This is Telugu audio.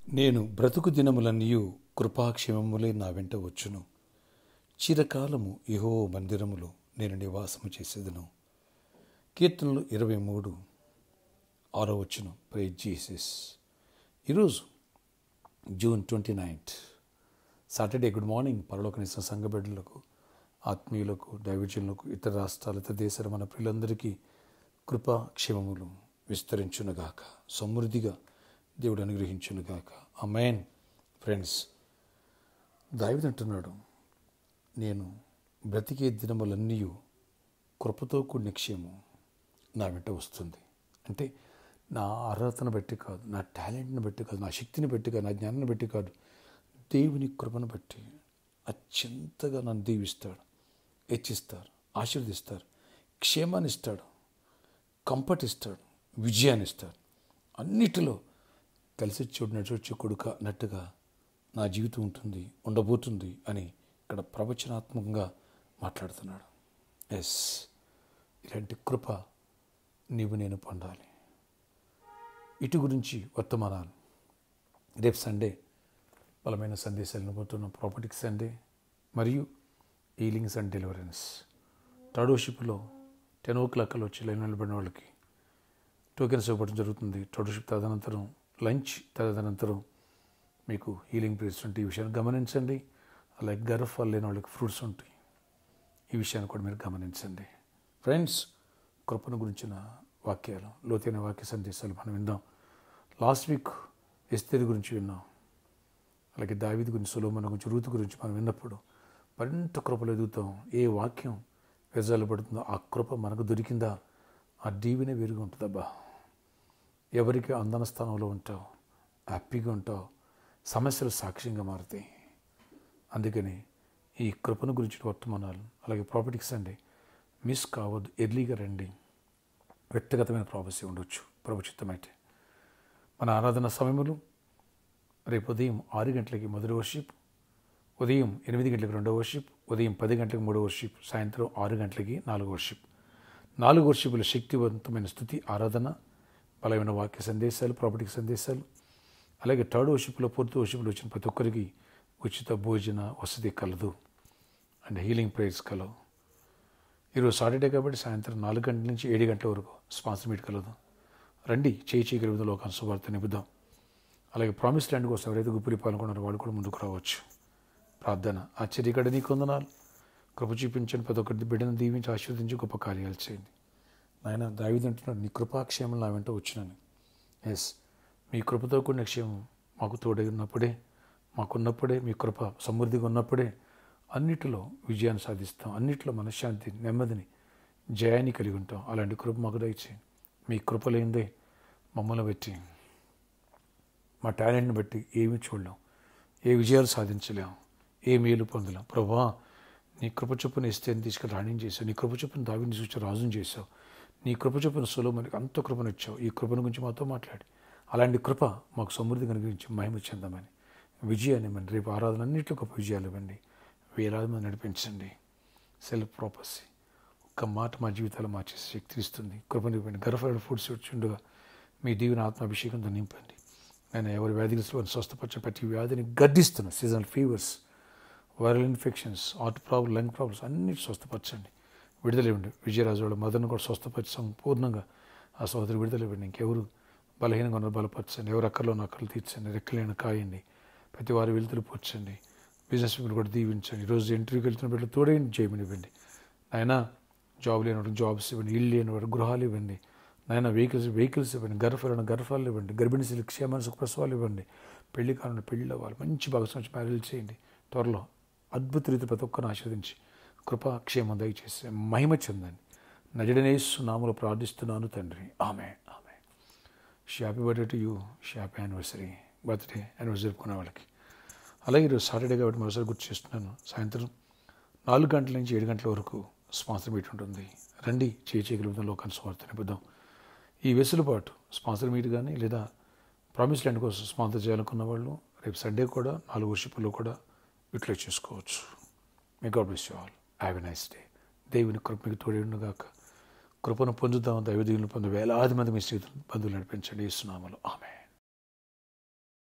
నేను బ్రతుకు దినములన్నీయు కృపాక్షేమములే నా వెంట వచ్చును. చిరకాలము యెహోవా మందిరములో నేను నివాసము చేసేదను. కీర్తనలు 23:6 ప్రైజ్ జీసస్. ఈరోజు జూన్ 29 సాటర్డే. గుడ్ మార్నింగ్ పరలోకనిస్తున్న సంఘ బిడ్డలకు, ఆత్మీయులకు, దైవజనులకు, ఇతర రాష్ట్రాలు, ఇతర దేశాల మన పిల్లలందరికీ కృపాక్షేమములు విస్తరించునుగాక, సమృద్ధిగా దేవుడు అనుగ్రహించునుగాక. ఆమేన్. ఫ్రెండ్స్, దావీదు అంటున్నాడు, నేను బ్రతికే దినములన్నీ కృపతో కూడిన క్షేమం నా వెంట వస్తుంది. అంటే నా అర్హతను బట్టి కాదు, నా టాలెంట్ని బట్టి కాదు, నా శక్తిని బట్టి కాదు, నా జ్ఞానాన్ని బట్టి కాదు, దేవుని కృపను బట్టి అత్యంతగా నన్ను దీవిస్తాడు, హెచ్చిస్తారు, ఆశీర్వదిస్తారు, క్షేమాన్ని ఇస్తాడు, కంఫర్ట్ ఇస్తాడు, విజయాన్ని ఇస్తాడు. అన్నిటిలో కలిసి నడిచొచ్చి కొడుక అన్నట్టుగా నా జీవితం ఉంటుంది, ఉండబోతుంది అని ఇక్కడ ప్రవచనాత్మకంగా మాట్లాడుతున్నాడు. ఎస్, ఇలాంటి కృప నేను పొందాలి. ఇటు గురించి వర్తమానాలు. రేపు సండే బలమైన సందేశాలను పోతున్నాం. ప్రాపర్టీకి సండే మరియు హీలింగ్స్ అండ్ డెలివరెన్స్. టోడోషిప్లో 10 o'clock వచ్చి లైన్ నిలబడిన వాళ్ళకి టోకెన్స్ ఇవ్వడం జరుగుతుంది. టోడోషిప్ తదనంతరం లంచ్, తదనంతరం మీకు హీలింగ్ ప్రేయర్స్ ఉంటాయి. ఈ విషయాన్ని గమనించండి. అలాగే గర్భఫలం లేని వాళ్ళకి ఫ్రూట్స్ ఉంటాయి. ఈ విషయాన్ని కూడా మీరు గమనించండి. ఫ్రెండ్స్, కృపను గురించిన వాక్యాలు, లోతైన వాక్య సందేశాలు మనం విందాం. లాస్ట్ వీక్ ఎస్తేరు గురించి విన్నాం. అలాగే దావీదు గురించి, సొలొమోను గురించి, రూతు గురించి మనం విన్నప్పుడు మరింత కృపలు ఎదుగుతాం. ఏ వాక్యం వెజాలబడుతుందో ఆ కృప మనకు దొరికిందా, ఆ దీవెనే వేరుగా ఉంటుందబ్బా. ఎవరికి అందన స్థానంలో ఉంటావు, హ్యాపీగా ఉంటావు, సమస్యలు సాక్ష్యంగా మారుతాయి. అందుకని ఈ కృపను గురించి వర్తమానాలు, అలాగే ప్రాపర్టీస్ అండి మిస్ కావద్దు. ఎర్లీగా రండి. వ్యక్తిగతమైన ప్రాపర్సీ ఉండొచ్చు ప్రభుచిత్తమైతే. మన ఆరాధన సమయములు రేపు ఉదయం 6 గంటలకి మొదటి వర్షిప్, ఉదయం 8 గంటలకు రెండవ వర్షిప్, ఉదయం 10 గంటలకు మూడవ వర్షిప్, సాయంత్రం 6 గంటలకి 4వ వర్షిప్. 4 వర్షిపులు శక్తివంతమైన స్థుతి, ఆరాధన, బలమైన వాక్య సందేశాలు, ప్రాపర్టీ సందేశాలు. అలాగే 3rd వర్షిప్లో, 4th వర్షిప్లో వచ్చిన ప్రతి ఒక్కరికి ఉచిత భోజన వసతి కలదు అండ్ హీలింగ్ ప్రేయర్స్ కలవు. ఈరోజు సాటర్డే కాబట్టి సాయంత్రం 4 గంటల నుంచి 7 గంటల వరకు స్పాన్సర్ మీట్ కలదు. రండి, చేయగలిగిన లోకాన్ని శుభార్త నింపుదాం. అలాగే ప్రామిస్ ల్యాండ్ కోసం ఎవరైతే గుప్పిలి పాల్గొన్నారో వాళ్ళు కూడా ముందుకు రావచ్చు. ప్రార్థన. ఆశ్చర్యకడ నీకు వందనాలు. కృప చూపించండి. ప్రతి ఒక్కరి బిడ్డను దీవించి ఆశీర్వదించి గొప్ప కార్యాలు చేయండి. నాయన, దావీదు అంటున్నాడు, నీ కృపాక్షేమం నా వెంట వచ్చినాను. ఎస్, మీ కృపతో కూడిన క్షేమం మాకు తోడై ఉన్నప్పుడే, మాకున్నప్పుడే, మీ కృప సమృద్ధిగా ఉన్నప్పుడే అన్నిటిలో విజయాన్ని సాధిస్తాం. అన్నిటిలో మనశ్శాంతి, నెమ్మదిని, జయాన్ని కలిగి ఉంటాం. అలాంటి కృప మాకు దయచేయండి. మీ కృప లేనిదే మమ్మల్ని బట్టి, మా టాలెంట్ని బట్టి ఏమీ చూడలేం, ఏ విజయాలు సాధించలేం, ఏ మేలు పొందలేం. ప్రభా, నీ కృప చొప్పున ఇస్తేని తీసుకెళ్ళి రాణిని చేసావు. నీ కృప చొప్పున దావీదుని చూసి రాజుని చేసావు. నీ కృప చొప్పున సొలొమోనుకి అంత కృపను ఇచ్చావు. ఈ కృపను గురించి మాతో మాట్లాడి అలాంటి కృప మాకు సమృద్ధి కనుగరించి మహిమ చెందమని, విజయాన్ని ఇవ్వండి. రేపు ఆరాధన అన్నింటిలో గొప్ప విజయాలు ఇవ్వండి. వేలాది మంది నడిపించండి. సెల్ఫ్ ప్రాపర్సీ ఒక్క మాట మా జీవితాలు మార్చేసి శక్తి ఇస్తుంది. కృపను ఇవ్వండి. గర్భఫల ఫుడ్స్ వచ్చిండగా మీ దీవెన ఆత్మాభిషేకంతో నింపండి. నేను ఎవరి వ్యాధిగ్రస్తులు స్వస్థపరిచిన ప్రతి వ్యాధిని గద్దిస్తున్నా. Seasonal fevers, viral infections, heart problem, lung problems అన్నిటి స్వస్థపరచండి. విడుదల ఇవ్వండి. విజయరాజు వాళ్ళ మదర్ను కూడా స్వస్థపరిచి సంపూర్ణంగా ఆ సోదరు విడుదల ఇవ్వండి. ఇంకెవరు బలహీనంగా ఉన్నారు బలపరచండి. ఎవరు అక్కర్లో అక్కర్లు తీర్చండి. రెక్కలైన కాయండి. ప్రతి వారి వెలుతులు పోర్చండి. బిజినెస్ పీపుల్ కూడా దీవించండి. ఈరోజు ఇంటర్వ్యూకి వెళ్తున్న బిడ్డలు తోడైన చేయమని ఇవ్వండి. ఆయన జాబ్ లేని వాడికి జాబ్స్ ఇవ్వండి. ఇల్లు లేని వాడికి గృహాలు ఇవ్వండి. నాయన వెహికల్స్ ఇవ్వండి. గర్భాలు ఇవ్వండి. గర్భిణీ స్త్రీలకు క్షేమాన్ని సుఖప్రసవాలు ఇవ్వండి. పెళ్లి కాలంలో పెళ్ళి అవ్వాలి. మంచి భాగస్వామి మ్యారేజ్ చేయండి. త్వరలో అద్భుత రీతి ప్రతి ఒక్కరిని ఆశీర్వదించి కృపాక్షేమం దయచేసి మహిమ చెందండి. నజరేయుడైన యేసు నామములో ప్రార్థిస్తున్నాను తండ్రి. ఆమేన్. ఆమేన్. Happy birthday to you. Happy anniversary. Birthday anniversary జరుపుకునే వాళ్ళకి. అలాగే ఈరోజు సాటర్డే కాబట్టి మరోసారి గుర్తు చేస్తున్నాను. సాయంత్రం 4 గంటల నుంచి 7 గంటల వరకు స్పాన్సర్ మీట్ ఉంటుంది. రండి, చేయగలుగుతాం లోకాన్ని స్వార్థ నింపుదాం. ఈ వెసులుబాటు స్పాన్సర్ మీట్ కానీ లేదా ప్రామిస్ ల్యాండ్ కోసం స్పాన్సర్ చేయాలనుకున్న వాళ్ళు రేపు సండే కూడా 4 వర్షిప్లో కూడా యూటిలైజ్ చేసుకోవచ్చు. May God bless you all. Have a nice day. దేవుని కృప మీకు తోడేయునుగాక. కృపను పొందుదాం. దైవ దీవెనలు పొందు వేలాది మంది మీ బంధువులు నడిపించండి. యేసు నామములో ఆమేన్.